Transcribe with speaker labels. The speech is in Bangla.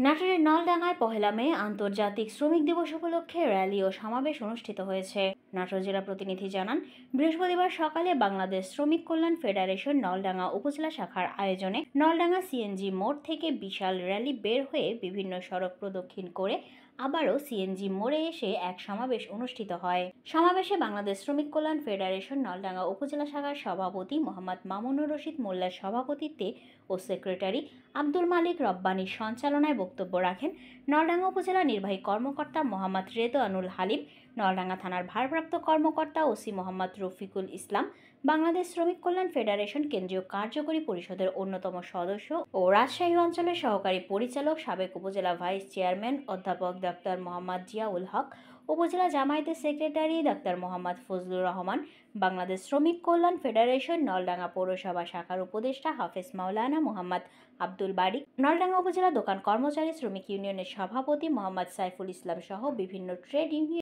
Speaker 1: নাটোরের নলডাঙ্গায় পহেলা মে আন্তর্জাতিক শ্রমিক দিবস উপলক্ষে র্যালি ও সমাবেশ অনুষ্ঠিত হয়েছে। নাটোর জেলা প্রতিনিধি জানান, বৃহস্পতিবার সকালে বাংলাদেশ শ্রমিক কল্যাণ ফেডারেশন নলডাঙ্গা উপজেলা শাখার আয়োজনে নলডাঙ্গা সিএনজি মোড় থেকে বিশাল র্যালি বের হয়ে বিভিন্ন সড়ক প্রদক্ষিণ করে আবারও সিএনজি মোড়ে এসে এক সমাবেশ অনুষ্ঠিত হয়। সমাবেশে বাংলাদেশ শ্রমিক কল্যাণ ফেডারেশন নলডাঙ্গা উপজেলা শাখার সভাপতি মোহাম্মদ মামুনুর রশিদ মোল্লার সভাপতিত্বে ও সেক্রেটারি আব্দুল মালিক রব্বানীর সঞ্চালনায় বক্তব্য রাখেন নলডাঙ্গা উপজেলা নির্বাহী কর্মকর্তা মোহাম্মদ রেদওয়ানুল হালিম, নলডাঙ্গা থানার ভারপ্রাপ্ত কর্মকর্তা ওসি মোহাম্মদ রফিকুল ইসলাম, বাংলাদেশ শ্রমিক কল্যাণ ফেডারেশন কেন্দ্রীয় কার্যকরী পরিষদের অন্যতম সদস্য ও রাজশাহী অঞ্চলের সহকারী পরিচালক সাবেক উপজেলা ভাইস চেয়ারম্যান অধ্যাপক ডাক্তার মোহাম্মদ জিয়াউল হক, উপজেলা জামায়াতের সেক্রেটারি ডাক্তার মোহাম্মদ ফজলুর রহমান, বাংলাদেশ শ্রমিক কল্যাণ ফেডারেশন নলডাঙ্গা পৌরসভা শাখার উপদেষ্টা হাফেজ মাওলানা মোহাম্মদ আব্দুল বারিক, নলডাঙ্গা উপজেলা দোকান কর্মচারী শ্রমিক ইউনিয়নের সভাপতি মোহাম্মদ সাইফুল ইসলাম সহ বিভিন্ন ট্রেড ইউনিয়ন